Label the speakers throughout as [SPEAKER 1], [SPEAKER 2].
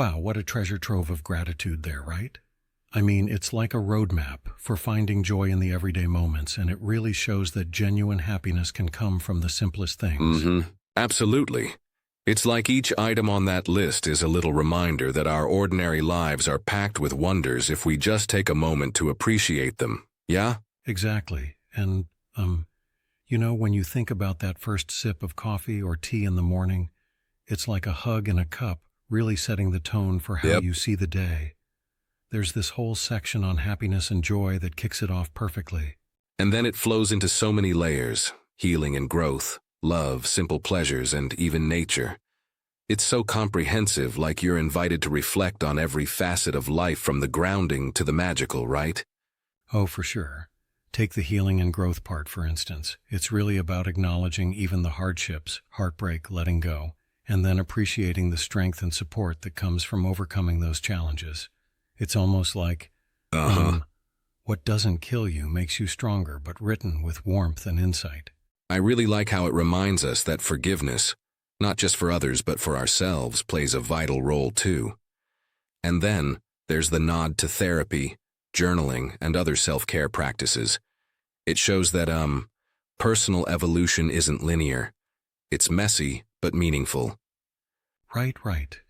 [SPEAKER 1] Wow, what a treasure trove of gratitude there, right? I mean, it's like a roadmap for finding joy in the everyday moments, and it really shows that genuine happiness can come from the simplest things.
[SPEAKER 2] Absolutely. It's like each item on that list is a little reminder that our ordinary lives are packed with wonders if we just take a moment to appreciate them. Yeah?
[SPEAKER 1] Exactly. And, when you think about that first sip of coffee or tea in the morning, it's like a hug in a cup, really setting the tone for how
[SPEAKER 2] Yep.
[SPEAKER 1] you see the day. There's this whole section on happiness and joy that kicks it off perfectly.
[SPEAKER 2] And then it flows into so many layers: healing and growth, love, simple pleasures, and even nature. It's so comprehensive, like you're invited to reflect on every facet of life from the grounding to the magical, right?
[SPEAKER 1] Oh, for sure. Take the healing and growth part, for instance. It's really about acknowledging even the hardships, heartbreak, letting go, and then appreciating the strength and support that comes from overcoming those challenges. It's almost like, what doesn't kill you makes you stronger, but written with warmth and insight.
[SPEAKER 2] I really like how it reminds us that forgiveness, not just for others but for ourselves, plays a vital role too. And then there's the nod to therapy, journaling, and other self-care practices. It shows that, personal evolution isn't linear. It's messy, but meaningful.
[SPEAKER 1] Right.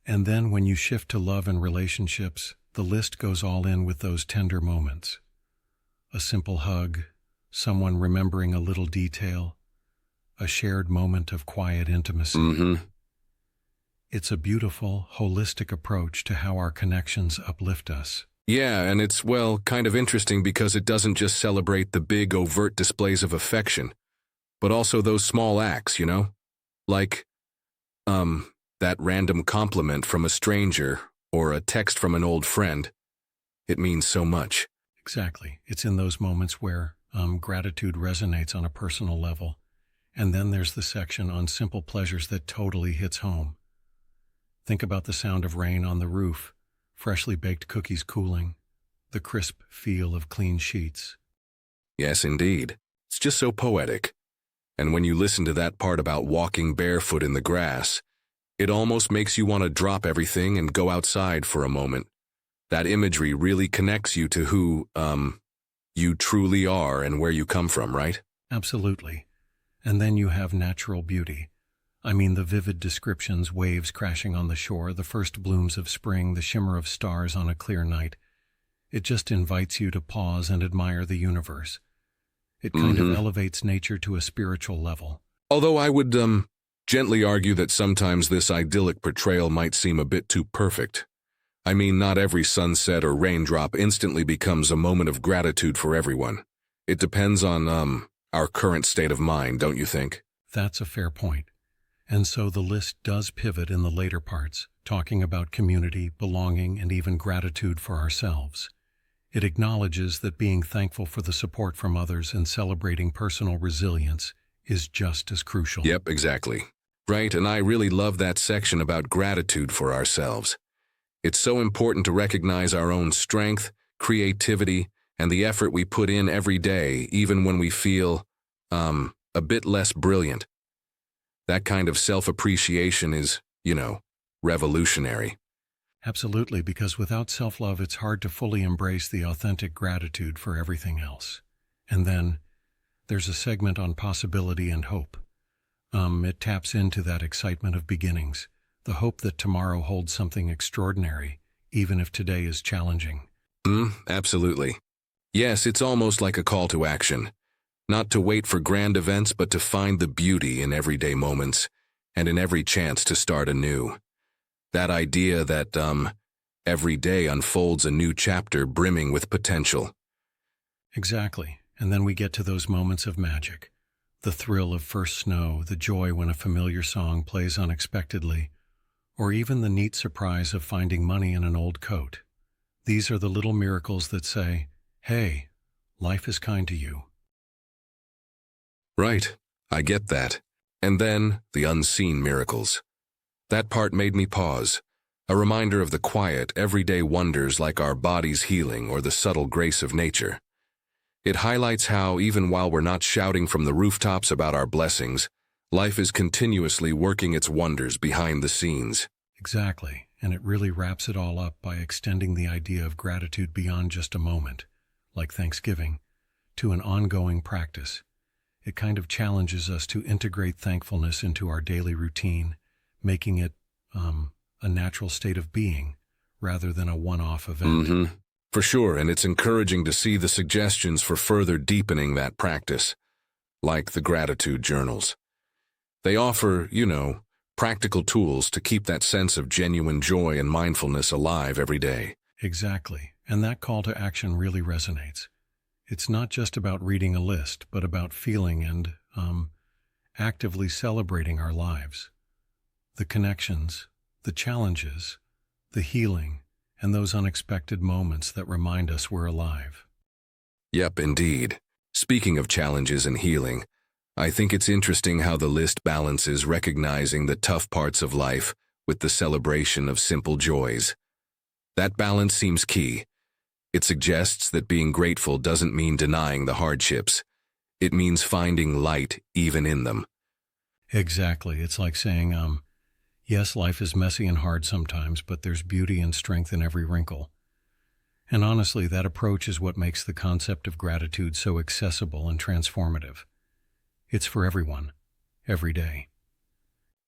[SPEAKER 1] And then when you shift to love and relationships, the list goes all in with those tender moments. A simple hug, someone remembering a little detail, a shared moment of quiet intimacy. It's a beautiful, holistic approach to how our connections uplift us.
[SPEAKER 2] Yeah, and it's, well, kind of interesting because it doesn't just celebrate the big, overt displays of affection, but also those small acts, Like, that random compliment from a stranger or a text from an old friend. It means so much.
[SPEAKER 1] Exactly. It's in those moments where gratitude resonates on a personal level. And then there's the section on simple pleasures that totally hits home. Think about the sound of rain on the roof, freshly baked cookies cooling, the crisp feel of clean sheets.
[SPEAKER 2] Yes, indeed. It's just so poetic. And when you listen to that part about walking barefoot in the grass, it almost makes you want to drop everything and go outside for a moment. That imagery really connects you to who, you truly are and where you come from, right?
[SPEAKER 1] Absolutely. And then you have natural beauty. I mean, the vivid descriptions, waves crashing on the shore, the first blooms of spring, the shimmer of stars on a clear night. It just invites you to pause and admire the universe. It kind of elevates nature to a spiritual level.
[SPEAKER 2] Although I would, gently argue that sometimes this idyllic portrayal might seem a bit too perfect. I mean, not every sunset or raindrop instantly becomes a moment of gratitude for everyone. It depends on, our current state of mind, don't you think?
[SPEAKER 1] That's a fair point. And so the list does pivot in the later parts, talking about community, belonging, and even gratitude for ourselves. It acknowledges that being thankful for the support from others and celebrating personal resilience is just as crucial.
[SPEAKER 2] Yep, exactly. Right, and I really love that section about gratitude for ourselves. It's so important to recognize our own strength, creativity, and the effort we put in every day, even when we feel, a bit less brilliant. That kind of self-appreciation is, revolutionary.
[SPEAKER 1] Absolutely, because without self-love, it's hard to fully embrace the authentic gratitude for everything else. And then there's a segment on possibility and hope. It taps into that excitement of beginnings, the hope that tomorrow holds something extraordinary, even if today is challenging.
[SPEAKER 2] Absolutely. Yes, it's almost like a call to action. Not to wait for grand events, but to find the beauty in everyday moments and in every chance to start anew. That idea that, every day unfolds a new chapter brimming with potential.
[SPEAKER 1] Exactly. And then we get to those moments of magic. The thrill of first snow, the joy when a familiar song plays unexpectedly, or even the neat surprise of finding money in an old coat. These are the little miracles that say, hey, life is kind to you.
[SPEAKER 2] Right, I get that. And then, the unseen miracles. That part made me pause, a reminder of the quiet, everyday wonders like our body's healing or the subtle grace of nature. It highlights how, even while we're not shouting from the rooftops about our blessings, life is continuously working its wonders behind the scenes.
[SPEAKER 1] Exactly. and it really wraps it all up by extending the idea of gratitude beyond just a moment, like Thanksgiving, to an ongoing practice. It kind of challenges us to integrate thankfulness into our daily routine, making it a natural state of being rather than a one-off event.
[SPEAKER 2] For sure, and it's encouraging to see the suggestions for further deepening that practice, like the gratitude journals. They offer, practical tools to keep that sense of genuine joy and mindfulness alive every day.
[SPEAKER 1] Exactly, and that call to action really resonates. It's not just about reading a list, but about feeling and actively celebrating our lives. The connections, the challenges, the healing, and those unexpected moments that remind us we're alive.
[SPEAKER 2] Yep, indeed. Speaking of challenges and healing, I think it's interesting how the list balances recognizing the tough parts of life with the celebration of simple joys. That balance seems key. It suggests that being grateful doesn't mean denying the hardships. It means finding light even in them.
[SPEAKER 1] Exactly. It's like saying, yes, life is messy and hard sometimes, but there's beauty and strength in every wrinkle. And honestly, that approach is what makes the concept of gratitude so accessible and transformative. It's for everyone, every day.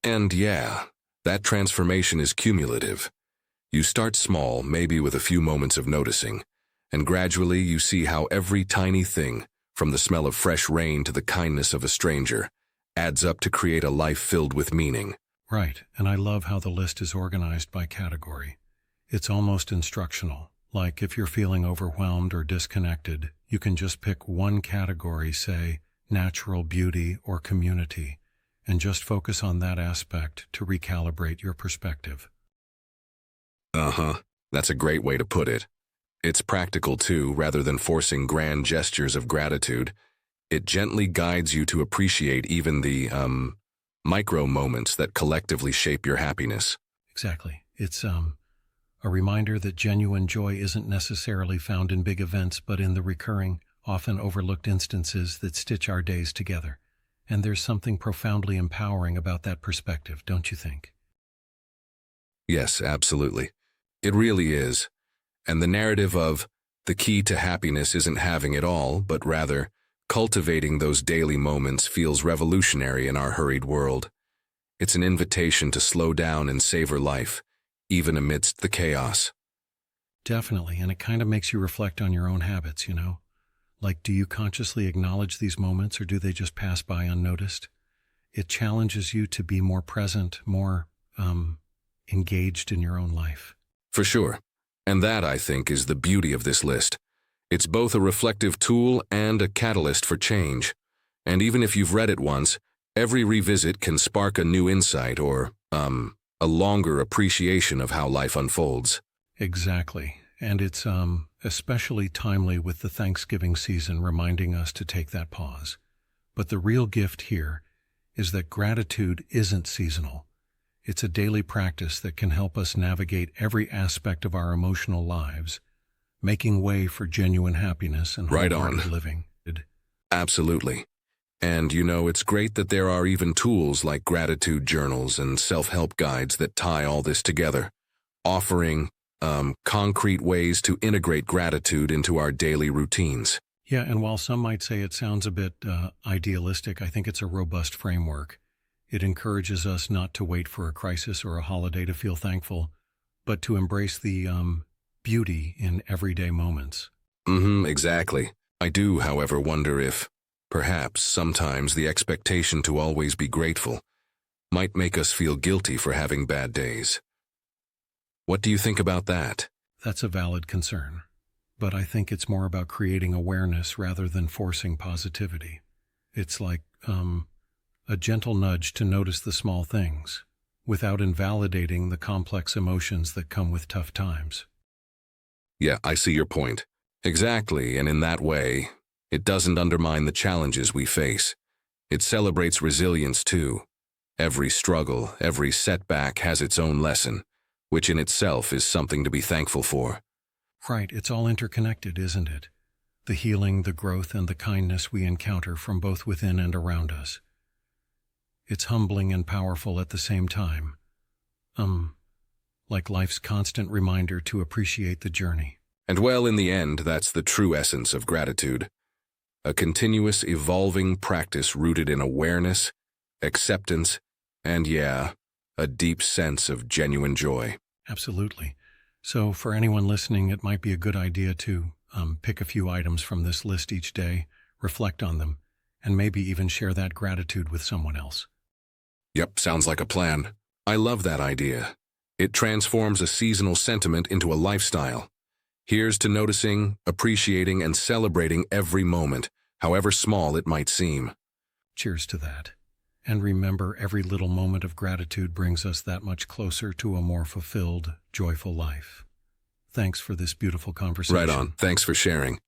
[SPEAKER 2] And yeah, that transformation is cumulative. You start small, maybe with a few moments of noticing, and gradually you see how every tiny thing, from the smell of fresh rain to the kindness of a stranger, adds up to create a life filled with meaning.
[SPEAKER 1] Right, and I love how the list is organized by category. It's almost instructional, like if you're feeling overwhelmed or disconnected, you can just pick one category, say, natural beauty or community, and just focus on that aspect to recalibrate your perspective.
[SPEAKER 2] That's a great way to put it. It's practical too, rather than forcing grand gestures of gratitude. It gently guides you to appreciate even the, micro moments that collectively shape your happiness.
[SPEAKER 1] Exactly. It's a reminder that genuine joy isn't necessarily found in big events, but in the recurring, often overlooked instances that stitch our days together. And there's something profoundly empowering about that perspective, don't you think?
[SPEAKER 2] Yes, absolutely. It really is. And the narrative of the key to happiness isn't having it all, but rather cultivating those daily moments feels revolutionary in our hurried world. It's an invitation to slow down and savor life, even amidst the chaos.
[SPEAKER 1] Definitely, and it kind of makes you reflect on your own habits, Like, do you consciously acknowledge these moments, or do they just pass by unnoticed? It challenges you to be more present, more engaged in your own life.
[SPEAKER 2] For sure. And that, I think, is the beauty of this list. It's both a reflective tool and a catalyst for change. And even if you've read it once, every revisit can spark a new insight or, a longer appreciation of how life unfolds.
[SPEAKER 1] Exactly. And it's especially timely with the Thanksgiving season reminding us to take that pause. But the real gift here is that gratitude isn't seasonal. It's a daily practice that can help us navigate every aspect of our emotional lives, making way for genuine happiness and wholehearted living.
[SPEAKER 2] Absolutely. And it's great that there are even tools like gratitude journals and self-help guides that tie all this together, offering concrete ways to integrate gratitude into our daily routines.
[SPEAKER 1] Yeah, and while some might say it sounds a bit idealistic, I think it's a robust framework. It encourages us not to wait for a crisis or a holiday to feel thankful, but to embrace the beauty in everyday moments.
[SPEAKER 2] Exactly. I do, however, wonder if, perhaps, sometimes the expectation to always be grateful might make us feel guilty for having bad days. What do you think about that?
[SPEAKER 1] That's a valid concern, but I think it's more about creating awareness rather than forcing positivity. It's like a gentle nudge to notice the small things, without invalidating the complex emotions that come with tough times.
[SPEAKER 2] Yeah, I see your point. Exactly, and in that way, it doesn't undermine the challenges we face. It celebrates resilience too. Every struggle, every setback has its own lesson, which in itself is something to be thankful for.
[SPEAKER 1] Right, it's all interconnected, isn't it? The healing, the growth, and the kindness we encounter from both within and around us. It's humbling and powerful at the same time. like life's constant reminder to appreciate the journey.
[SPEAKER 2] And well, in the end, that's the true essence of gratitude. A continuous, evolving practice rooted in awareness, acceptance, and a deep sense of genuine joy.
[SPEAKER 1] Absolutely. So for anyone listening, it might be a good idea to pick a few items from this list each day, reflect on them, and maybe even share that gratitude with someone else.
[SPEAKER 2] Yep, sounds like a plan. I love that idea. It transforms a seasonal sentiment into a lifestyle. Here's to noticing, appreciating, and celebrating every moment, however small it might seem.
[SPEAKER 1] Cheers to that. And remember, every little moment of gratitude brings us that much closer to a more fulfilled, joyful life. Thanks for this beautiful conversation.
[SPEAKER 2] Right on. Thanks for sharing.